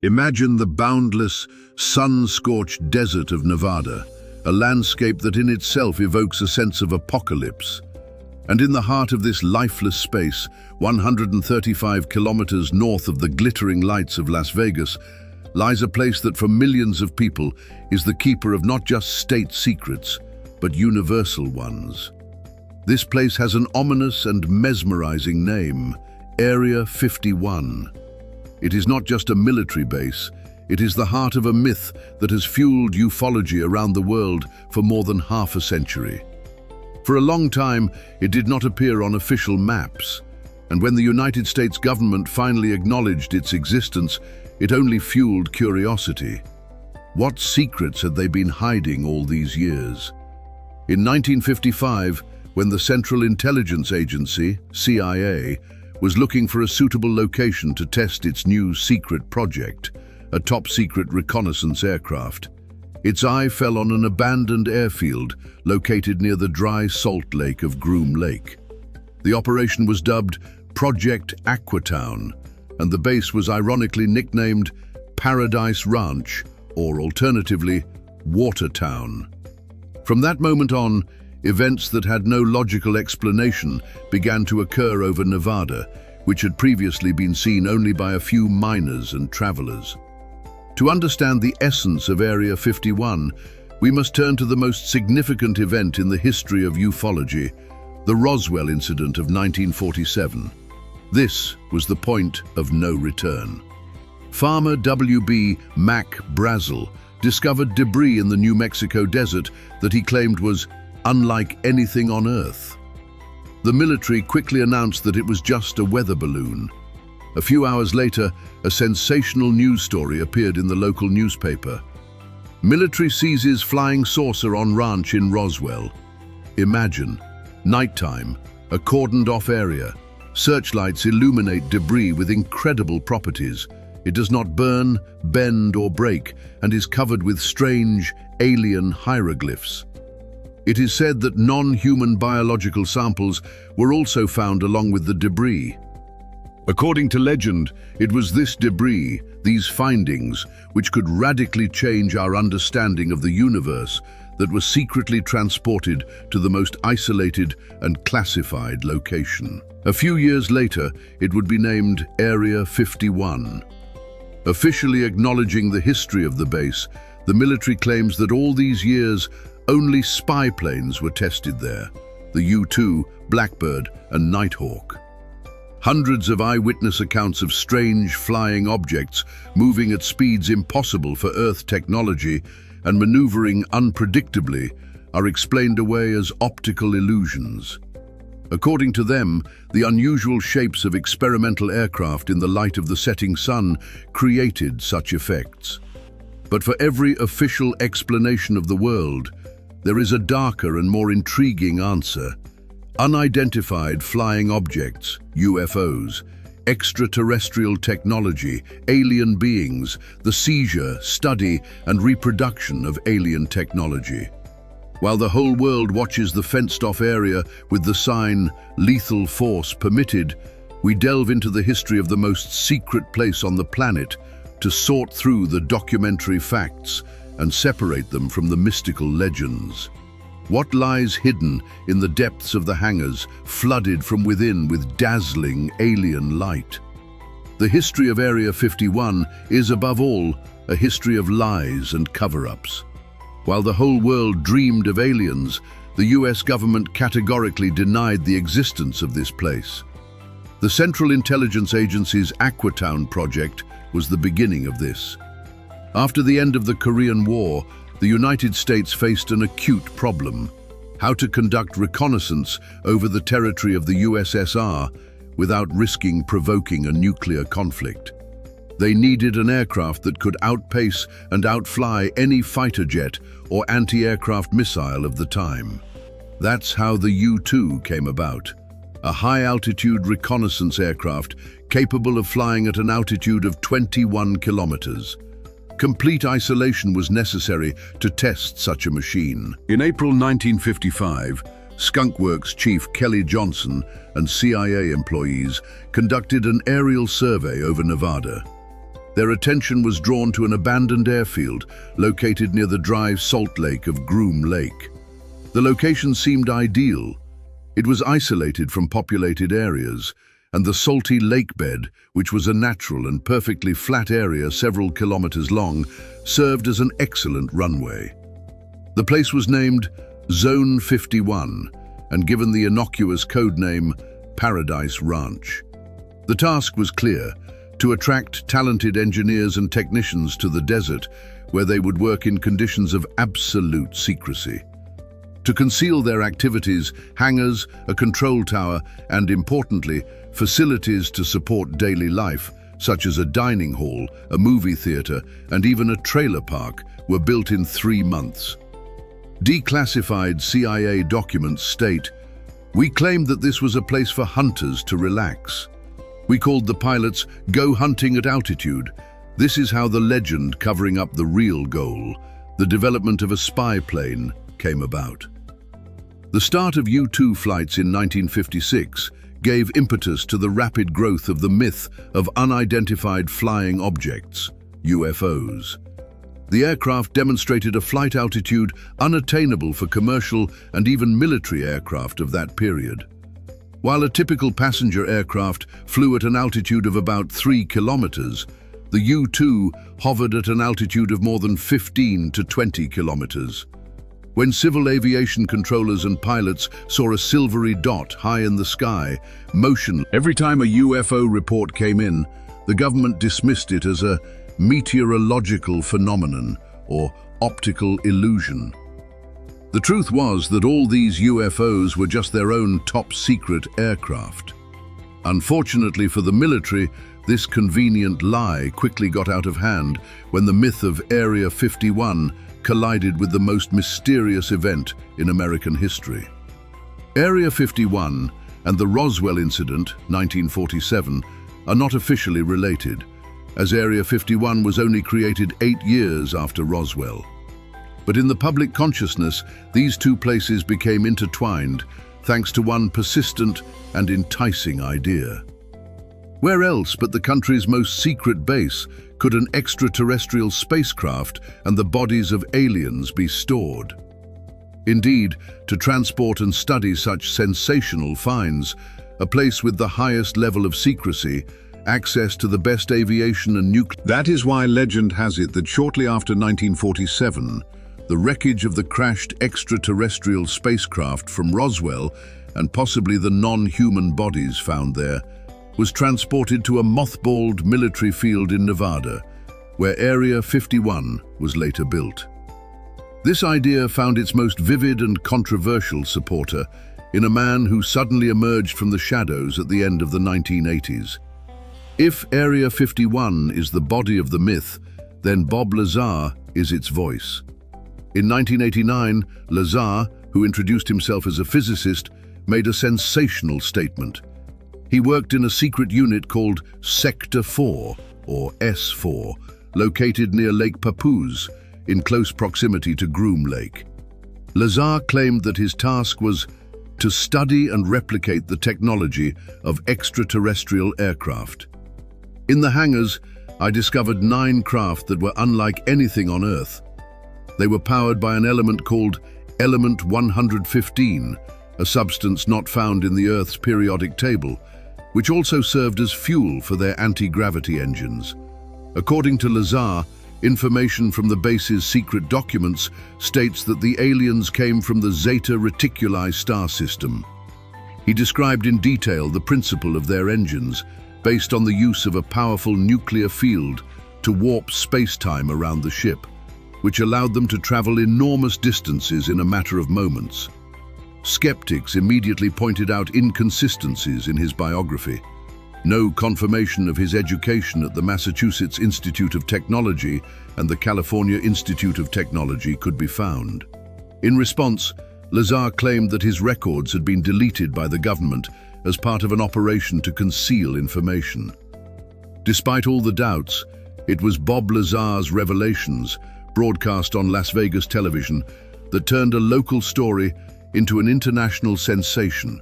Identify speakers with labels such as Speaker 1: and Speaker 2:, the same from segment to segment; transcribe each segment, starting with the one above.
Speaker 1: Imagine the boundless, sun-scorched desert of Nevada, a landscape that in itself evokes a sense of apocalypse. And in the heart of this lifeless space, 135 kilometers north of the glittering lights of Las Vegas, lies a place that for millions of people is the keeper of not just state secrets, but universal ones. This place has an ominous and mesmerizing name, Area 51. It is not just a military base, it is the heart of a myth that has fueled ufology around the world for more than half a century. For a long time, it did not appear on official maps, and when the United States government finally acknowledged its existence, it only fueled curiosity. What secrets had they been hiding all these years? In 1955, when the Central Intelligence Agency, CIA, was looking for a suitable location to test its new secret project, a top-secret reconnaissance aircraft, its eye fell on an abandoned airfield located near the dry salt lake of Groom Lake. The operation was dubbed Project Aquatown, and the base was ironically nicknamed Paradise Ranch, or alternatively, Watertown. From that moment on, events that had no logical explanation began to occur over Nevada, which had previously been seen only by a few miners and travelers. To understand the essence of Area 51, we must turn to the most significant event in the history of ufology, the Roswell incident of 1947. This was the point of no return. Farmer W.B. Mac Brazel discovered debris in the New Mexico desert that he claimed was unlike anything on Earth. The military quickly announced that it was just a weather balloon. A few hours later, a sensational news story appeared in the local newspaper. Military seizes flying saucer on ranch in Roswell. Imagine, nighttime, a cordoned-off area. Searchlights illuminate debris with incredible properties. It does not burn, bend, or break, and is covered with strange, alien hieroglyphs. It is said that non-human biological samples were also found along with the debris. According to legend, it was this debris, these findings, which could radically change our understanding of the universe, that was secretly transported to the most isolated and classified location. A few years later, it would be named Area 51. Officially acknowledging the history of the base, the military claims that all these years, only spy planes were tested there, the U-2, Blackbird, and Nighthawk. Hundreds of eyewitness accounts of strange flying objects moving at speeds impossible for Earth technology and maneuvering unpredictably are explained away as optical illusions. According to them, the unusual shapes of experimental aircraft in the light of the setting sun created such effects. But for every official explanation of the world, there is a darker and more intriguing answer. Unidentified flying objects, UFOs, extraterrestrial technology, alien beings, the seizure, study, and reproduction of alien technology. While the whole world watches the fenced-off area with the sign, "Lethal Force Permitted," we delve into the history of the most secret place on the planet to sort through the documentary facts and separate them from the mystical legends. What lies hidden in the depths of the hangars, flooded from within with dazzling alien light? The history of Area 51 is, above all, a history of lies and cover-ups. While the whole world dreamed of aliens, the US government categorically denied the existence of this place. The Central Intelligence Agency's Aquatown project was the beginning of this. After the end of the Korean War, the United States faced an acute problem: how to conduct reconnaissance over the territory of the USSR without risking provoking a nuclear conflict. They needed an aircraft that could outpace and outfly any fighter jet or anti-aircraft missile of the time. That's how the U-2 came about, a high-altitude reconnaissance aircraft capable of flying at an altitude of 21 kilometers. Complete isolation was necessary to test such a machine. In April 1955, Skunk Works chief Kelly Johnson and CIA employees conducted an aerial survey over Nevada. Their attention was drawn to an abandoned airfield located near the dry salt lake of Groom Lake. The location seemed ideal. It was isolated from populated areas, and the salty lake bed, which was a natural and perfectly flat area several kilometers long, served as an excellent runway. The place was named Zone 51 and given the innocuous code name Paradise Ranch. The task was clear: to attract talented engineers and technicians to the desert, where they would work in conditions of absolute secrecy. To conceal their activities, hangars, a control tower, and importantly, facilities to support daily life, such as a dining hall, a movie theater, and even a trailer park, were built in 3 months. Declassified CIA documents state, "We claimed that this was a place for hunters to relax. We called the pilots go hunting at altitude. This is how the legend covering up the real goal, the development of a spy plane, came about." The start of U-2 flights in 1956 gave impetus to the rapid growth of the myth of unidentified flying objects, UFOs. The aircraft demonstrated a flight altitude unattainable for commercial and even military aircraft of that period. While a typical passenger aircraft flew at an altitude of about 3 kilometers, the U-2 hovered at an altitude of more than 15 to 20 kilometers. When civil aviation controllers and pilots saw a silvery dot high in the sky, motionless. Every time a UFO report came in, the government dismissed it as a meteorological phenomenon or optical illusion. The truth was that all these UFOs were just their own top-secret aircraft. Unfortunately for the military, this convenient lie quickly got out of hand when the myth of Area 51 collided with the most mysterious event in American history. Area 51 and the Roswell incident, 1947, are not officially related, as Area 51 was only created 8 years after Roswell. But in the public consciousness, these two places became intertwined thanks to one persistent and enticing idea. Where else but the country's most secret base could an extraterrestrial spacecraft and the bodies of aliens be stored? Indeed, to transport and study such sensational finds, a place with the highest level of secrecy, access to the best aviation and nuclear. That is why legend has it that shortly after 1947, the wreckage of the crashed extraterrestrial spacecraft from Roswell, and possibly the non-human bodies found there, was transported to a mothballed military field in Nevada, where Area 51 was later built. This idea found its most vivid and controversial supporter in a man who suddenly emerged from the shadows at the end of the 1980s. If Area 51 is the body of the myth, then Bob Lazar is its voice. In 1989, Lazar, who introduced himself as a physicist, made a sensational statement. He worked in a secret unit called Sector 4, or S4, located near Lake Papoose, in close proximity to Groom Lake. Lazar claimed that his task was to study and replicate the technology of extraterrestrial aircraft. In the hangars, I discovered 9 craft that were unlike anything on Earth. They were powered by an element called Element 115, a substance not found in the Earth's periodic table, which also served as fuel for their anti-gravity engines. According to Lazar, information from the base's secret documents states that the aliens came from the Zeta Reticuli star system. He described in detail the principle of their engines, based on the use of a powerful nuclear field to warp space-time around the ship, which allowed them to travel enormous distances in a matter of moments. Skeptics immediately pointed out inconsistencies in his biography. No confirmation of his education at the Massachusetts Institute of Technology and the California Institute of Technology could be found. In response, Lazar claimed that his records had been deleted by the government as part of an operation to conceal information. Despite all the doubts, it was Bob Lazar's revelations, broadcast on Las Vegas television, that turned a local story into an international sensation,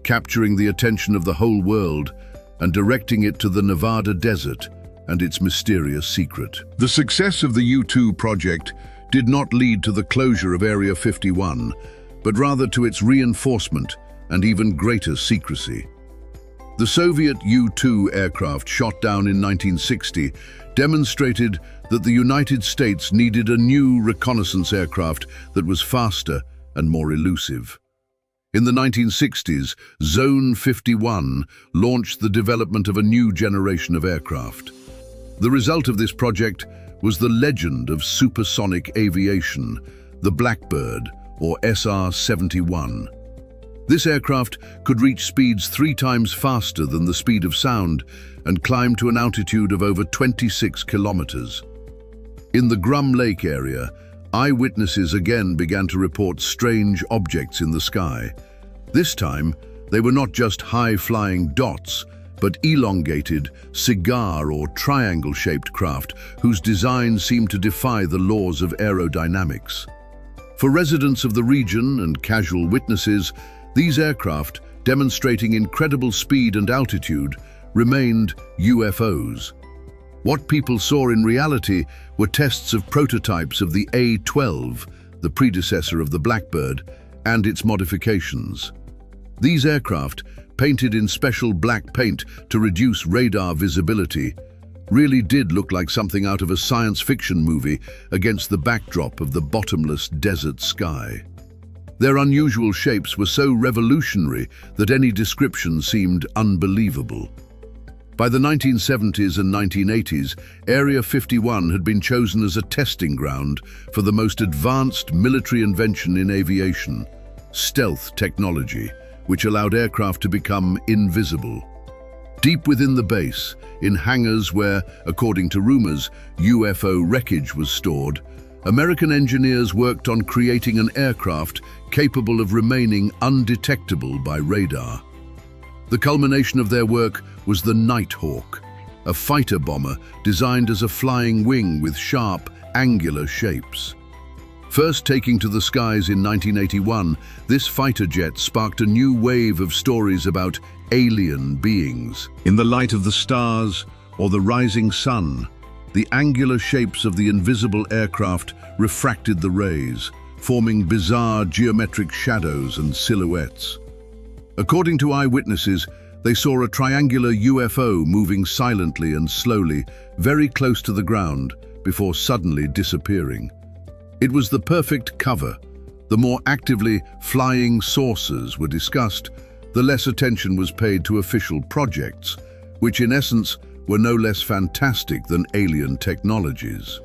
Speaker 1: capturing the attention of the whole world and directing it to the Nevada desert and its mysterious secret. The success of the U-2 project did not lead to the closure of Area 51, but rather to its reinforcement and even greater secrecy. The Soviet U-2 aircraft shot down in 1960 demonstrated that the United States needed a new reconnaissance aircraft that was faster and more elusive. In the 1960s, Zone 51 launched the development of a new generation of aircraft. The result of this project was the legend of supersonic aviation, the Blackbird, or SR-71. This aircraft could reach speeds 3 times faster than the speed of sound and climb to an altitude of over 26 kilometers. In the Grum Lake area, eyewitnesses again began to report strange objects in the sky. This time, they were not just high-flying dots, but elongated, cigar or triangle-shaped craft whose design seemed to defy the laws of aerodynamics. For residents of the region and casual witnesses, these aircraft, demonstrating incredible speed and altitude, remained UFOs. What people saw in reality were tests of prototypes of the A-12, the predecessor of the Blackbird, and its modifications. These aircraft, painted in special black paint to reduce radar visibility, really did look like something out of a science fiction movie against the backdrop of the bottomless desert sky. Their unusual shapes were so revolutionary that any description seemed unbelievable. By the 1970s and 1980s, Area 51 had been chosen as a testing ground for the most advanced military invention in aviation, stealth technology, which allowed aircraft to become invisible. Deep within the base, in hangars where, according to rumors, UFO wreckage was stored, American engineers worked on creating an aircraft capable of remaining undetectable by radar. The culmination of their work was the Nighthawk, a fighter bomber designed as a flying wing with sharp, angular shapes. First taking to the skies in 1981, this fighter jet sparked a new wave of stories about alien beings. In the light of the stars or the rising sun, the angular shapes of the invisible aircraft refracted the rays, forming bizarre geometric shadows and silhouettes. According to eyewitnesses, they saw a triangular UFO moving silently and slowly, very close to the ground, before suddenly disappearing. It was the perfect cover. The more actively flying saucers were discussed, the less attention was paid to official projects, which in essence were no less fantastic than alien technologies.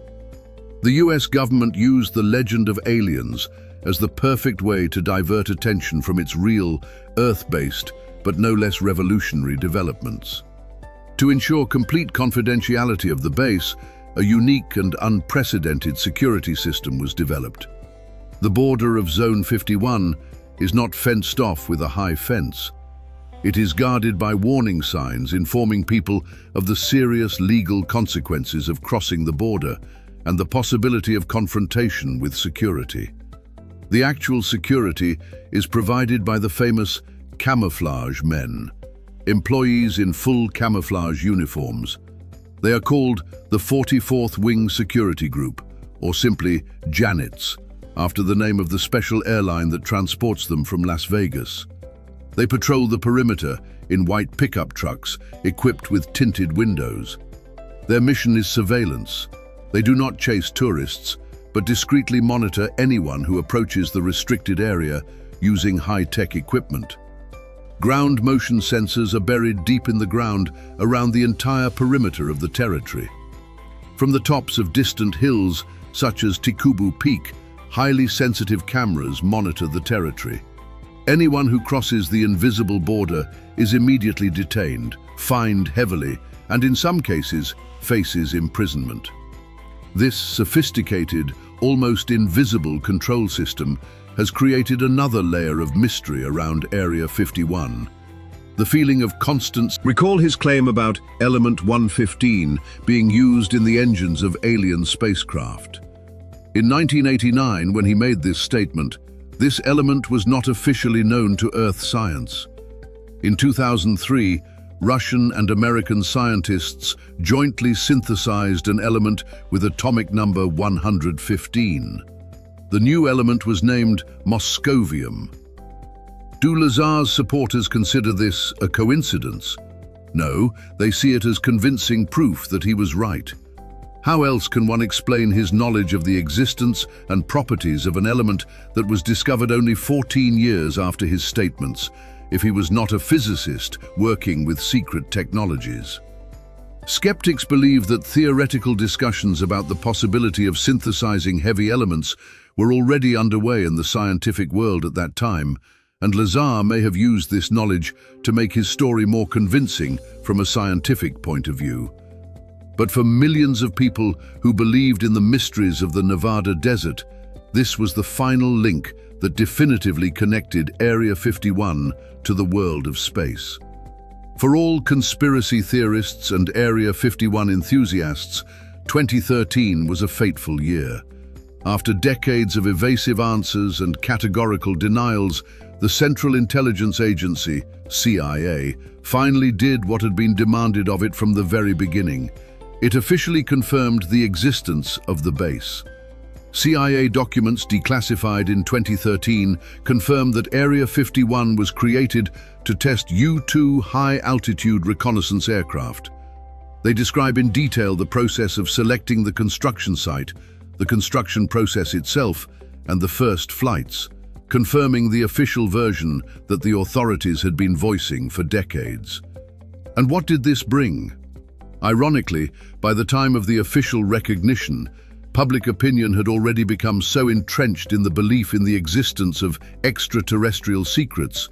Speaker 1: The US government used the legend of aliens as the perfect way to divert attention from its real, Earth-based, but no less revolutionary developments. To ensure complete confidentiality of the base, a unique and unprecedented security system was developed. The border of Zone 51 is not fenced off with a high fence. It is guarded by warning signs informing people of the serious legal consequences of crossing the border and the possibility of confrontation with security. The actual security is provided by the famous camouflage men, employees in full camouflage uniforms. They are called the 44th Wing Security Group, or simply Janets, after the name of the special airline that transports them from Las Vegas. They patrol the perimeter in white pickup trucks equipped with tinted windows. Their mission is surveillance. They do not chase tourists, but discreetly monitor anyone who approaches the restricted area using high-tech equipment. Ground motion sensors are buried deep in the ground around the entire perimeter of the territory. From the tops of distant hills, such as Tikubu Peak, highly sensitive cameras monitor the territory. Anyone who crosses the invisible border is immediately detained, fined heavily, and in some cases, faces imprisonment. This sophisticated, almost invisible control system has created another layer of mystery around Area 51. The feeling of constant... Recall his claim about Element 115 being used in the engines of alien spacecraft. In 1989, when he made this statement, this element was not officially known to Earth science. In 2003, Russian and American scientists jointly synthesized an element with atomic number 115. The new element was named moscovium. Do Lazar's supporters consider this a coincidence? No, they see it as convincing proof that he was right. How else can one explain his knowledge of the existence and properties of an element that was discovered only 14 years after his statements, if he was not a physicist working with secret technologies? Skeptics believe that theoretical discussions about the possibility of synthesizing heavy elements were already underway in the scientific world at that time, and Lazar may have used this knowledge to make his story more convincing from a scientific point of view. But for millions of people who believed in the mysteries of the Nevada desert, this was the final link that definitively connected Area 51 to the world of space. For all conspiracy theorists and Area 51 enthusiasts, 2013 was a fateful year. After decades of evasive answers and categorical denials, the Central Intelligence Agency, CIA, finally did what had been demanded of it from the very beginning. It officially confirmed the existence of the base. CIA documents declassified in 2013 confirmed that Area 51 was created to test U-2 high-altitude reconnaissance aircraft. They describe in detail the process of selecting the construction site, the construction process itself, and the first flights, confirming the official version that the authorities had been voicing for decades. And what did this bring? Ironically, by the time of the official recognition, public opinion had already become so entrenched in the belief in the existence of extraterrestrial secrets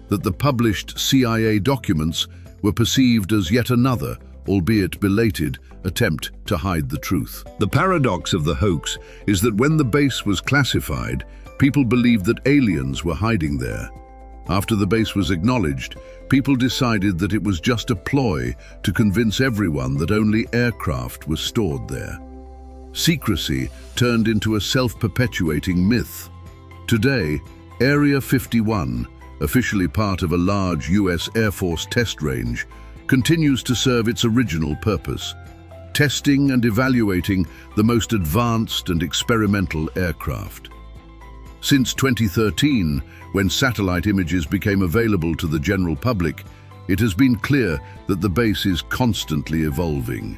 Speaker 1: that the published CIA documents were perceived as yet another, albeit belated, attempt to hide the truth. The paradox of the hoax is that when the base was classified, people believed that aliens were hiding there. After the base was acknowledged, people decided that it was just a ploy to convince everyone that only aircraft were stored there. Secrecy turned into a self-perpetuating myth. Today, Area 51, officially part of a large US Air Force test range, continues to serve its original purpose, testing and evaluating the most advanced and experimental aircraft. Since 2013, when satellite images became available to the general public, it has been clear that the base is constantly evolving.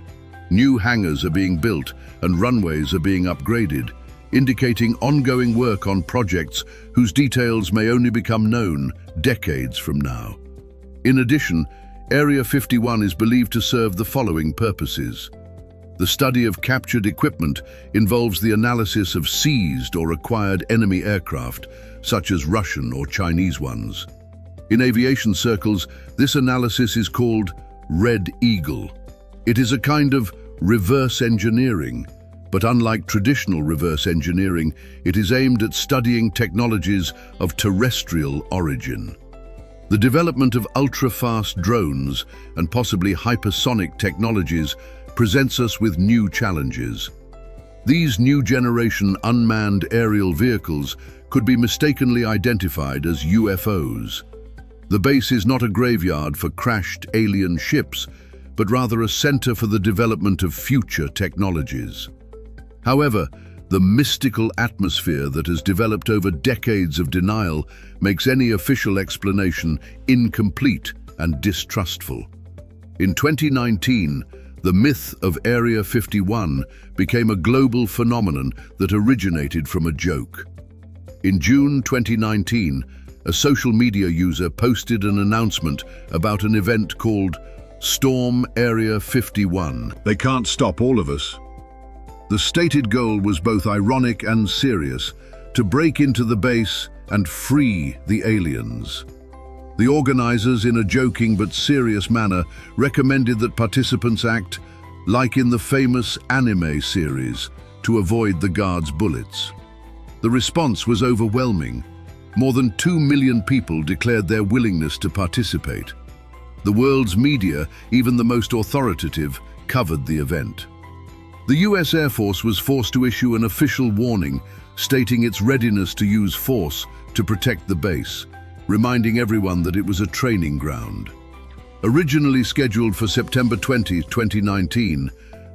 Speaker 1: New hangars are being built and runways are being upgraded, indicating ongoing work on projects whose details may only become known decades from now. In addition, Area 51 is believed to serve the following purposes. The study of captured equipment involves the analysis of seized or acquired enemy aircraft, such as Russian or Chinese ones. In aviation circles, this analysis is called Red Eagle. It is a kind of reverse engineering, but unlike traditional reverse engineering, it is aimed at studying technologies of terrestrial origin. The development of ultra-fast drones and possibly hypersonic technologies presents us with new challenges. These new generation unmanned aerial vehicles could be mistakenly identified as UFOs. The base is not a graveyard for crashed alien ships, but rather a center for the development of future technologies. However, the mystical atmosphere that has developed over decades of denial makes any official explanation incomplete and distrustful. In 2019, the myth of Area 51 became a global phenomenon that originated from a joke. In June 2019, a social media user posted an announcement about an event called Storm Area 51. They can't stop all of us. The stated goal was both ironic and serious, to break into the base and free the aliens. The organizers, in a joking but serious manner, recommended that participants act like in the famous anime series to avoid the guards' bullets. The response was overwhelming. More than 2 million people declared their willingness to participate. The world's media, even the most authoritative, covered the event. The US Air Force was forced to issue an official warning stating its readiness to use force to protect the base, reminding everyone that it was a training ground. Originally scheduled for September 20, 2019,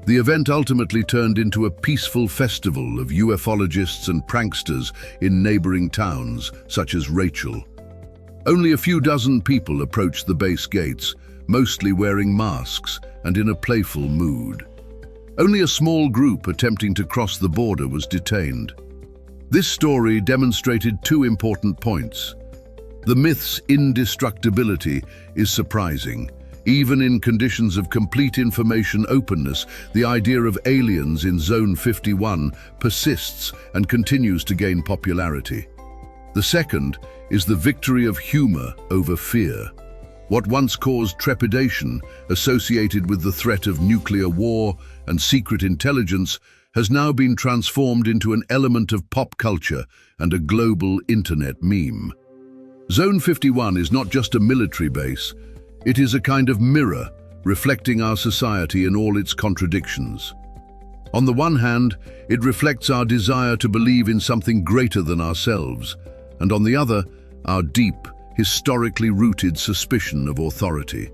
Speaker 1: the event ultimately turned into a peaceful festival of ufologists and pranksters in neighboring towns, such as Rachel. Only a few dozen people approached the base gates, mostly wearing masks and in a playful mood. Only a small group attempting to cross the border was detained. This story demonstrated two important points. The myth's indestructibility is surprising. Even in conditions of complete information openness, the idea of aliens in Zone 51 persists and continues to gain popularity. The second is the victory of humor over fear. What once caused trepidation associated with the threat of nuclear war and secret intelligence has now been transformed into an element of pop culture and a global internet meme. Zone 51 is not just a military base, it is a kind of mirror reflecting our society in all its contradictions. On the one hand, it reflects our desire to believe in something greater than ourselves, and on the other, our deep, historically rooted suspicion of authority.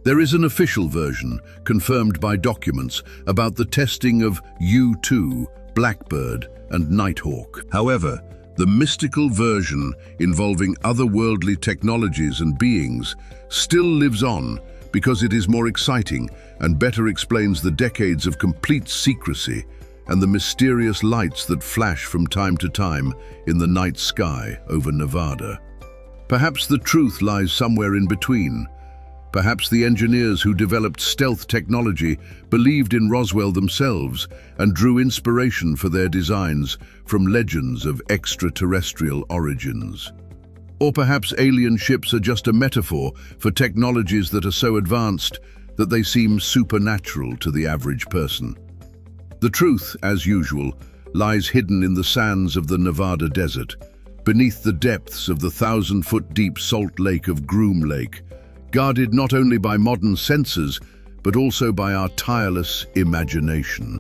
Speaker 1: There is an official version, confirmed by documents, about the testing of U-2, Blackbird, and Nighthawk. However, the mystical version involving otherworldly technologies and beings still lives on because it is more exciting and better explains the decades of complete secrecy and the mysterious lights that flash from time to time in the night sky over Nevada. Perhaps the truth lies somewhere in between. Perhaps the engineers who developed stealth technology believed in Roswell themselves and drew inspiration for their designs from legends of extraterrestrial origins. Or perhaps alien ships are just a metaphor for technologies that are so advanced that they seem supernatural to the average person. The truth, as usual, lies hidden in the sands of the Nevada desert, beneath the depths of the 1,000-foot-deep salt lake of Groom Lake, guarded not only by modern sensors, but also by our tireless imagination.